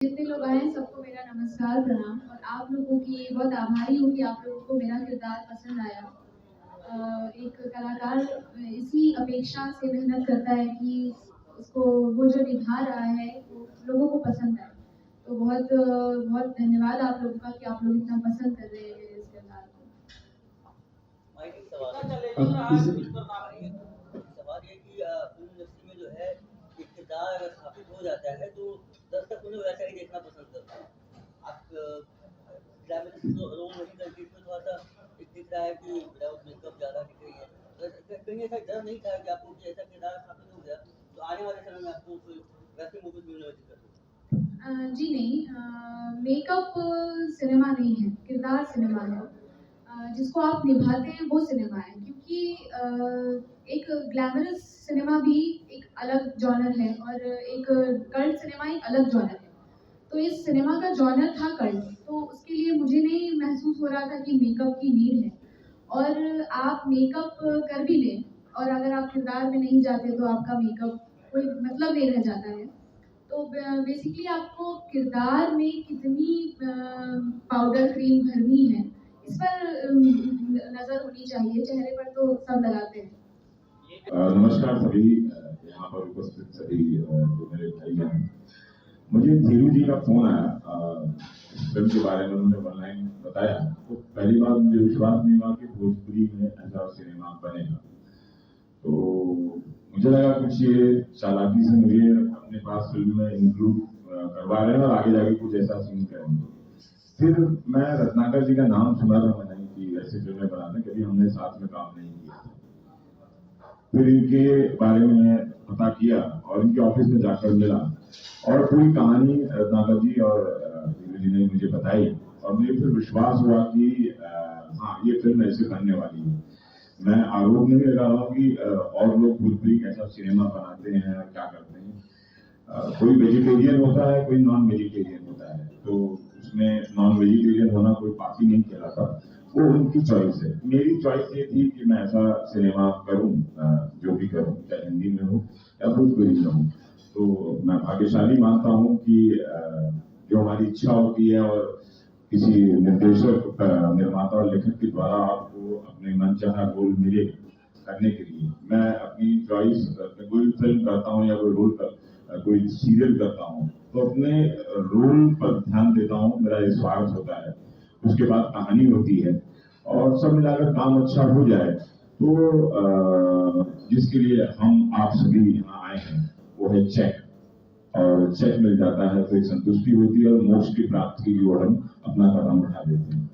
जितने लोग आए हैं सबको मेरा नमस्कार प्रणाम और आप लोगों की बहुत आभारी हूँ कि आप लोगों को मेरा किरदार पसंद आया। एक कलाकार इसी अपेक्षा से मेहनत करता है कि उसको वो जो निभा रहा है वो लोगों को पसंद आए। तो बहुत धन्यवाद आप लोगों का कि आप लोग इतना पसंद कर रहे हैं मेरे इस किरदार को। सवाल ये कि फिल्म इंडस्ट्री में जो है एक किरदार अगर स्थापित हो जाता है तो दर्शक उन्हें वैसा ही देखना पसंद करता है। आप ग्लैमरस रोल नहीं करके इसमें थोड़ा-सा एक दिख रहा है कि विदाउट मेकअप ज़्यादा दिख रही है। तो कहीं ऐसा डर नहीं था कि आपको कि ऐसा किरदार स्थापित हो गया तो आने वाले समय में आपको कोई वैसे मूवीज़ मिलने में दिक्कत हो? जी नहीं, मेकअप सिनेमा नहीं है, किरदार सिनेमा है। जिसको आप निभाते हैं वो सिनेमा है क्योंकि एक ग्लैमरस सिनेमा भी एक अलग जॉनर है और एक कल्ट सिनेमा एक अलग जॉनर है। तो इस सिनेमा का जॉनर था कल्ट, तो उसके लिए मुझे नहीं महसूस हो रहा था कि मेकअप की नीड है। और आप मेकअप कर भी लें और अगर आप किरदार में नहीं जाते तो आपका मेकअप कोई मतलब नहीं रह जाता है। तो बेसिकली आपको किरदार में कितनी पाउडर क्रीम भरनी है इस पर नज़र होनी चाहिए, चेहरे पर तो सब लगाते हैं। नमस्कार सभी यहाँ पर उपस्थित सभी जो मेरे भाई हैं। मुझे धीरू जी का फोन आया इस फिल्म के बारे में, उन्होंने ऑनलाइन बताया तो पहली बार मुझे विश्वास नहीं हुआ कि भोजपुरी में ऐसा सिनेमा बनेगा। तो मुझे लगा कुछ ये चालाकी से मुझे अपने पास फिल्म में इंक्लूड करवा रहे हैं और आगे जाके कुछ ऐसा सीन करेंगे। फिर मैं रत्नाकर जी का नाम सुना था मैंने कि ऐसी फिल्में बनाने, कभी हमने साथ में काम नहीं किया। फिर इनके बारे में पता किया और इनके ऑफिस में जाकर मिला और पूरी कहानी रत्नाकर जी और धीरू जी ने मुझे बताई और मुझे फिर विश्वास हुआ कि हाँ ये फिल्म ऐसे बनने वाली है। मैं आरोप नहीं लगा रहा हूँ कि और लोग भोजपुरी कैसा सिनेमा बनाते हैं और क्या करते हैं। कोई वेजिटेरियन होता है, कोई नॉन वेजिटेरियन होता है, तो उसमें नॉन वेजिटेरियन होना कोई पापी नहीं कहलाता, वो उनकी चॉइस है। मेरी चॉइस ये थी कि मैं ऐसा सिनेमा करूं, जो भी करूं, चाहे हिंदी में हो या भोजपुरी में हो। तो मैं भाग्यशाली मानता हूं कि जो हमारी इच्छा होती है और किसी निर्देशक, निर्माता और लेखक के द्वारा आपको अपने मनचाहा रोल मिले करने के लिए, मैं अपनी चॉइस कोई फिल्म करता हूँ या कोई रोल कोई सीरियल करता हूँ तो अपने रोल पर ध्यान देता हूँ। मेरा ये स्वार्थ होता है, उसके बाद कहानी होती है और सब मिलाकर काम अच्छा हो जाए तो जिसके लिए हम आप सभी यहाँ आए हैं वो है चेक। और चेक मिल जाता है तो एक संतुष्टि होती है और मोक्ष की प्राप्ति के लिए हम अपना कदम बढ़ा देते हैं।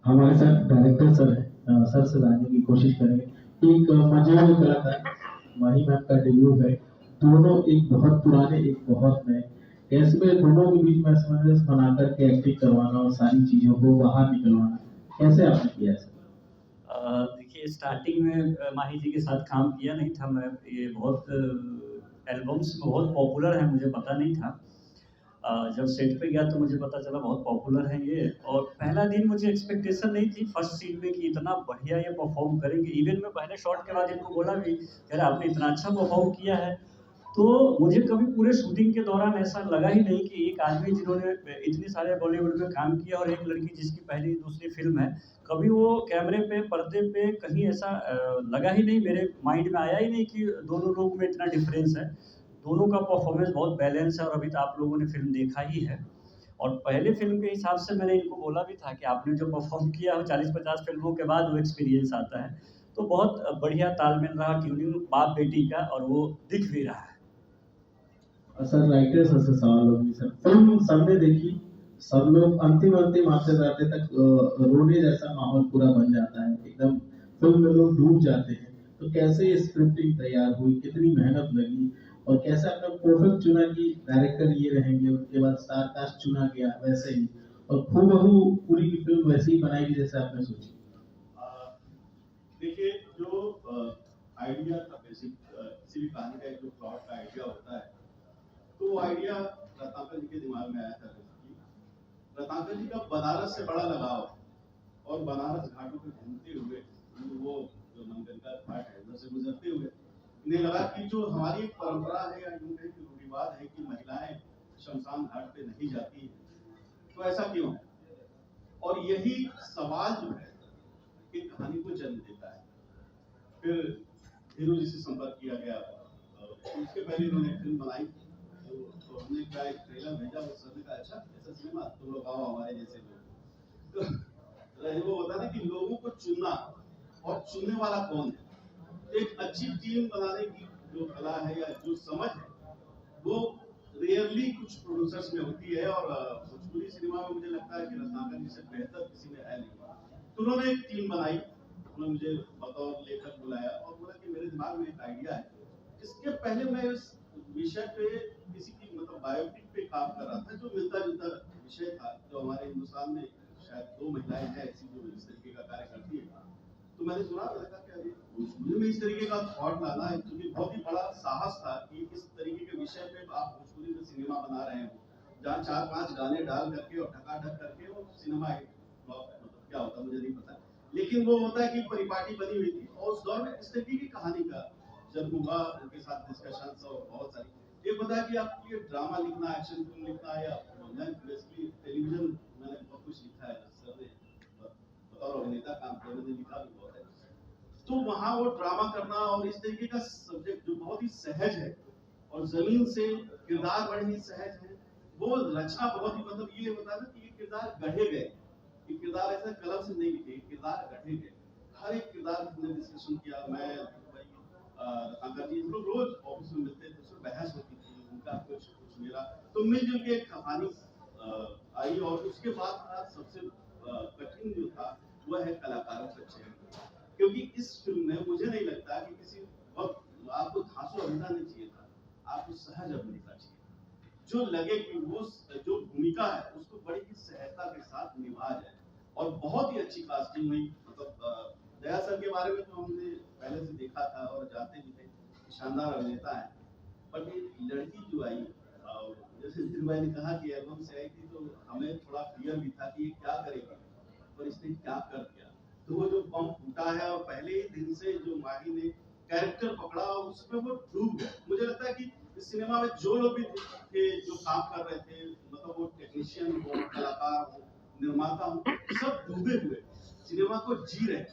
हमारे साथ डायरेक्टर सर है, सर से जानने की कोशिश करेंगे कि एक मजेदार कलाकार माही मैम का डेब्यू है, दोनों एक बहुत पुराने एक बहुत नए, कैसे में दोनों के बीच में सामंजस्य बनाकर के एक्टिंग करवाना और सारी चीजों को बाहर निकलवाना, कैसे आपने किया सर? देखिए स्टार्टिंग में माही जी के साथ काम किया नहीं था मैं, ये बहुत एल्बम्स में बहुत पॉपुलर है, मुझे पता नहीं था। जब सेट पे गया तो मुझे पता चला बहुत पॉपुलर है ये, और पहला दिन मुझे एक्सपेक्टेशन नहीं थी फर्स्ट सीन में कि इतना बढ़िया ये परफॉर्म करेंगे। इवन मैं पहले शॉट के बाद इनको बोला भी, यार आपने इतना अच्छा परफॉर्म किया है। तो मुझे कभी पूरे शूटिंग के दौरान ऐसा लगा ही नहीं कि एक आदमी जिन्होंने इतने सारे बॉलीवुड में काम किया और एक लड़की जिसकी पहली दूसरी फिल्म है, कभी वो कैमरे पे पर्दे पे कहीं ऐसा लगा ही नहीं, मेरे माइंड में आया ही नहीं कि दोनों लोग में इतना डिफरेंस है। दोनों का परफॉर्मेंस बहुत बैलेंस है और अभी तो आप लोगों ने फिल्म देखा ही है। और पहले फिल्म के हिसाब से मैंने इनको बोला भी था कि आपने जो परफॉर्म किया वो 40-50 फिल्मों के बाद वो एक्सपीरियंस आता है। तो बहुत बढ़िया तालमेल रहा ट्यूनिंग बाप बेटी का, और वो दिख भी रहा है। सर राइटर सर से सवाल होगी सर, फिल्म सबने देखी, सब लोग अंतिम अंतिम आते जाते तक रोने जैसा माहौल पूरा बन जाता है, एकदम फिल्म में लोग डूब जाते हैं। तो कैसे ये स्क्रिप्टिंग तैयार हुई, कितनी मेहनत लगी और कैसे आपने परफेक्ट चुना कि डायरेक्टर ये रहेंगे, उसके बाद स्टार कास्ट चुना गया वैसे ही, और खूबहू पूरी की फिल्म वैसे ही बनाई जैसे आपने सोची? देखिए जो आइडिया था बेसिक, किसी भी कहानी का जो प्लॉट का आइडिया होता है, तो वो आइडिया रत्नाकर जी के दिमाग में आया था। रत्नाकर जी का बनारस से बड़ा लगाव है और बनारस घाटों पे घूमते हुए वो जो नंदगंगा घाट है उधर से गुजरते हुए इन्हें लगा कि जो हमारी एक परंपरा है या यूं कहें कि रूढ़िवाद है कि महिलाएं शमशान घाट पे नहीं जाती है, तो ऐसा क्यों है? और यही सवाल जो है कि कहानी को जन्म देता है। फिर धीरू जी से संपर्क किया गया, उसके पहले उन्होंने फिल्म बनाई, तो हमने क्या एक ट्रेलर भेजा, वो सर ने कहा अच्छा ऐसा सिनेमा, तुम लोग आओ हमारे जैसे लोग। तो वो होता है कि लोगों को चुनना और चुनने वाला कौन है। एक अच्छी टीम बनाने की जो कला है या जो समझ है, वो रियरली कुछ प्रोड्यूसर्स में होती है, और भोजपुरी सिनेमा में मुझे लगता है कि रत्नाकर जी से बेहतर किसी में है नहीं। तो उन्होंने एक टीम बनाई, उन्होंने मुझे बतौर लेखक बुलाया और बोला कि मेरे दिमाग में एक आइडिया है। इसके पहले मैं इस विषय पे किसी की मतलब बायोपिक पे काम कर रहा था, जो मिलता जुलता विषय था, जो हमारे हिंदुस्तान में शायद 2 महिलाएं हैं ऐसी जो इस तरीके का कार्य करती है। तो मैंने सुना, मैंने कहा कि भोजपुरी में इस तरीके का थॉट लाना है, क्योंकि बहुत ही बड़ा साहस था कि इस तरीके के विषय पे आप भोजपुरी में सिनेमा बना रहे हो, जहाँ 4-5 गाने डाल करके और ढकाढक करके वो सिनेमा मतलब क्या होता मुझे नहीं पता, लेकिन वो होता है कि परिपाटी बनी हुई थी। और उस दौर में इस तरीके की कहानी का जन्म हुआ, उनके साथ डिस्कशन और बहुत सारी। एक होता है कि आप ये ड्रामा लिखना, एक्शन फिल्म लिखना, या मैं बेसिकली टेलीविजन मैंने बहुत कुछ लिखा है, सर ने बतौर अभिनेता काम किया, मैंने लिखा भी बहुत है। तो वहां वो ड्रामा करना और इस तरीके का सब्जेक्ट जो बहुत ही सहज है, और जमीन से किरदार बड़े ही सहज है, वो रचना बहुत ही मतलब ये होता है ना कि ये किरदार गढ़े गए, ये किरदार ऐसे कलम से नहीं लिखे, किरदार गढ़े गए। हर एक किरदार हमने डिस्कशन किया, मैं रत्नाकर जी, हम लोग रोज ऑफिस में मिलते थे, उसमें बहस होती थी, उनका कुछ कुछ मेरा, तो मिलजुल के एक कहानी आई। और उसके बाद सबसे कठिन जो था वह है कलाकारों का चयन, क्योंकि इस फिल्म में मुझे नहीं लगता कि किसी वक्त आपको धांसू अभिनेता नहीं चाहिए था, आपको सहज अभिनेता चाहिए, जो लगे कि वो जो भूमिका है उसको बड़ी ही सहजता के साथ निभा जाए। और बहुत ही अच्छी कास्टिंग हुई, मतलब दया सर के बारे में तो हमने पहले से देखा था और जानते भी थे, शानदार अभिनेता है। पर ये लड़की जो आई, और जैसे धीरू भाई ने कहा कि एल्बम से आई थी, तो हमें थोड़ा फियर भी था कि ये क्या करेगी, और इसने क्या कर दिया। तो वो जो बम फूटा है, और पहले ही दिन से जो माही ने कैरेक्टर पकड़ा, और उसमें वो डूब गए। मुझे लगता है कि इस सिनेमा में जो लोग भी थे, जो काम कर रहे थे, मतलब वो टेक्नीशियन हो, कलाकार हो, निर्माता हो, सब डूबे हुए सिनेमा को जी रहे,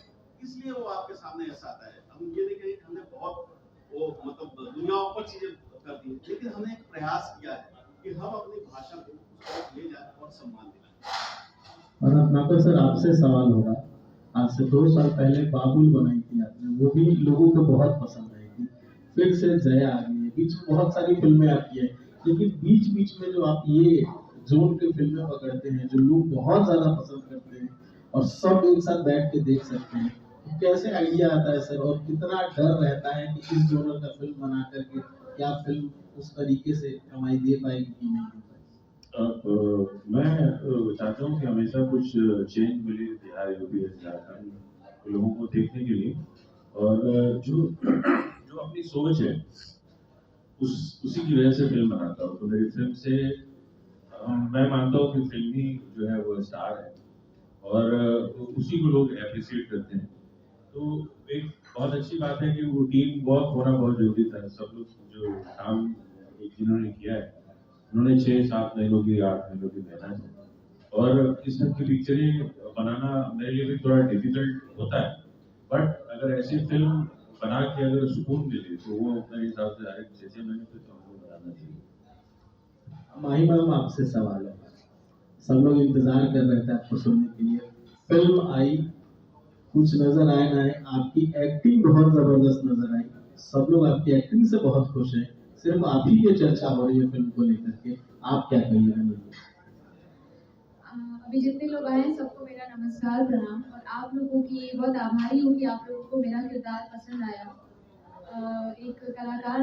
इसलिए वो आपके सामने ऐसा आता है। हम ये देखें कि हमने बहुत वो मतलब दुनिया पर चीजें कर दी, लेकिन हमने एक प्रयास किया है कि हम अपनी भाषा को उस तरफ ले जाए और सम्मान दिलाएं। और रत्नाकर सर, आपसे सवाल होगा, आज से 2 साल पहले बाबुल बनाई थी आपने, वो भी लोगों को बहुत पसंद आई थी। फिर से जया आ गई है, बीच में बहुत सारी फिल्में आती है, लेकिन बीच बीच में जो आप ये जोन की फिल्में पकड़ते हैं जो लोग बहुत ज्यादा पसंद करते हैं और सब एक साथ बैठ के देख सकते हैं, तो कैसे आइडिया आता है सर, और कितना डर रहता है कि इस जोनर का फिल्म बना करके क्या फिल्म उस तरीके से कमाई दे पाएगी कि नहीं दे पाएगी? मैं चाहता हूँ कि हमेशा कुछ चेंज मिले बिहार, यूपी, झारखंड लोगों को देखने के लिए, और जो जो अपनी सोच है उसी की वजह से फिल्म बनाता हूँ। तो मेरी फिल्म से मैं मानता हूँ कि फिल्म ही जो है वो स्टार है, और उसी को लोग एप्रिशिएट करते हैं। तो एक बहुत अच्छी बात है कि वो टीम वर्क होना बहुत जरूरी था। सब लोग जो काम जिन्होंने किया है, उन्होंने 6-7 महीनों की 8 महीनों की मेहनत है, और इस तरह की पिक्चरें बनाना मेरे लिए भी थोड़ा डिफिकल्ट होता है। बट अगर ऐसी फिल्म बना के अगर सुकून मिले तो वो मेरे हिसाब से हर एक 6-6 महीने तक हमको बनाना चाहिए। माही मैम, आपसे सवाल है, सब लोग इंतजार कर रहे थे आपको सुनने के लिए, फिल्म आई, कुछ नजर आए ना आए, आपकी एक्टिंग बहुत जबरदस्त नजर आई, सब लोग आपकी एक्टिंग से बहुत खुश हैं, सिर्फ आप ही की चर्चा हो रही है फिल्म को लेकर के, आप क्या कहिएगा? अभी जितने लोग आए हैं सबको मेरा नमस्कार, प्रणाम। और आप लोगों की बहुत आभारी हूँ कि आप लोगों को मेरा किरदार पसंद आया। एक कलाकार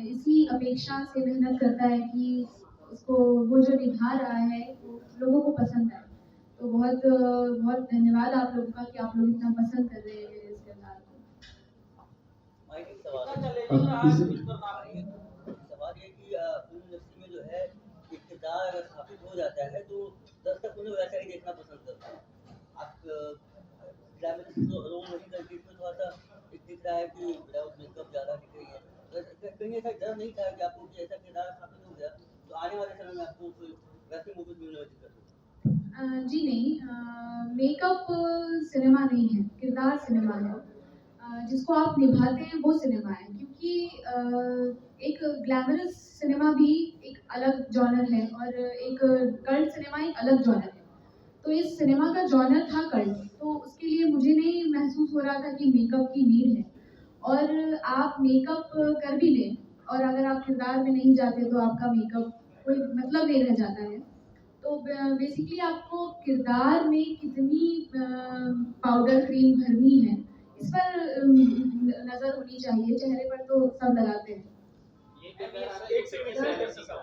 इसी अपेक्षा से मेहनत करता है कि उसको वो जो निभा रहा है वो लोगों को पसंद आए। तो बहुत बहुत धन्यवाद आप लोगों का कि आप लोग इतना पसंद कर रहे हैं मेरे इस किरदार को। माइक एक सवाल है। सवाल ये कि फिल्म इंडस्ट्री में जो है एक किरदार अगर स्थापित हो जाता है तो दर्शक उन्हें वैसा ही देखना पसंद करते हैं। आप ग्लैमरस रोल नहीं करके इसमें थोड़ा सा एक दिख रहा है कि विदाउट मेकअप ज़्यादा दिख रही है, तो कहीं ऐसा डर नहीं था कि आपको कि ऐसा किरदार स्थापित हो गया तो आने आने वाले समय में आपको कोई वैसी मूवीज मिलने में दिक्कत हो? जी नहीं, मेकअप सिनेमा नहीं है, किरदार सिनेमा है। जिसको आप निभाते हैं वो सिनेमा है, क्योंकि एक ग्लैमरस सिनेमा भी एक अलग जॉनर है और एक कल्ट सिनेमा एक अलग जॉनर है। तो इस सिनेमा का जॉनर था कल्ट, तो उसके लिए मुझे नहीं महसूस हो रहा था कि मेकअप की नीड है। और आप मेकअप कर भी लें और अगर आप किरदार में नहीं जाते तो आपका मेकअप कोई मतलब नहीं रह जाता है। तो बेसिकली आपको किरदार में कितनी पाउडर क्रीम भरनी है, इस पर नज़र होनी चाहिए। चेहरे पर तो सब लगाते हैं।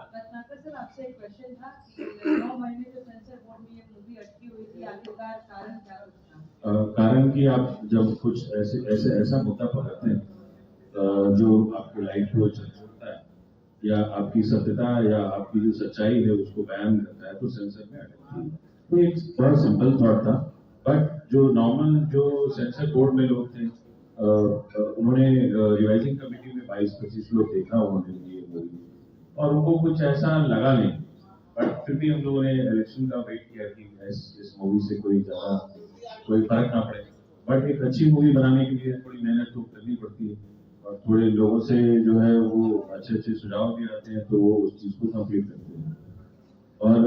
रत्नाकर सर, आपसे एक क्वेश्चन था कि 9 महीने से सेंसर बोर्ड में ये मूवी अटकी हुई थी, आखिरकार कारण क्या था? कारण कि आप जब कुछ ऐसा मुद्दा पकड़ते हैं जो आपके लाइफ को झकझोरता है या आपकी सत्यता या आपकी जो सच्चाई है उसको बयान करता है, तो सेंसर में अटकती है। तो एक बहुत सिंपल थॉट था, बट जो नॉर्मल जो सेंसर बोर्ड में लोग थे उन्होंने रिवाइजिंग कमेटी में 22-25 लोग देखा उन्होंने ये मूवी और उनको कुछ ऐसा लगा नहीं, बट फिर भी हम लोगों ने इलेक्शन का वेट किया कि इस मूवी से कोई फर्क ना पड़े। बट एक अच्छी मूवी बनाने के लिए थोड़ी मेहनत तो करनी पड़ती है और थोड़े लोगों से जो है वो अच्छे सुझाव भी आते हैं, तो वो उस चीज को कंप्लीट करते हैं। और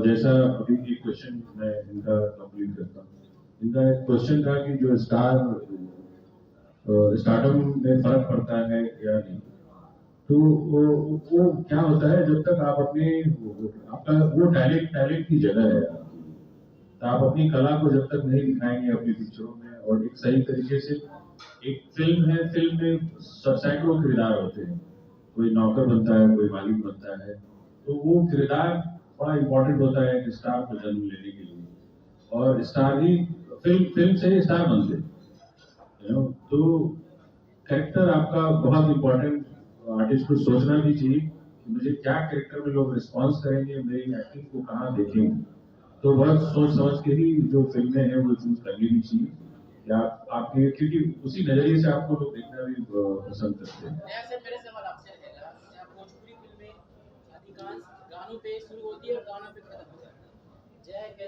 जैसा अभी एक क्वेश्चन मैं इनका कंप्लीट करता हूँ। इनका एक क्वेश्चन था कि जो स्टार्टअप में फर्क पड़ता है या नहीं। तो वो क्या होता है, जब तक आप आपका वो टैलेंट की जगह है आपकी, तो आप अपनी कला को जब तक नहीं दिखाएंगे अपनी पिक्चरों में और एक सही तरीके से, एक फिल्म में सैकड़ों किरदार होते हैं, कोई नौकर बनता है, कोई मालिक बनता है, तो वो किरदार बड़ा इम्पोर्टेंट होता है एक स्टार को जन्म लेने के लिए। और स्टार ही फिल्म से ही स्टार बनते हैं। तो कैरेक्टर आपका बहुत इम्पोर्टेंट, आर्टिस्ट को सोचना भी चाहिए कि मुझे क्या कैरेक्टर में लोग रिस्पॉन्स करेंगे, मेरी एक्टिंग को कहाँ देखेंगे। तो बहुत सोच समझ के ही जो फिल्में हैं वो चूज करनी भी चाहिए, या आपके क्योंकि उसी नजरिए से आपको लोग देखना भी पसंद करते हैं। मेरे सवाल आपसे रहेगा, भोजपुरी फिल्में अधिकांश गानों पे शुरू होती है और गानों पे खत्म होता है। जय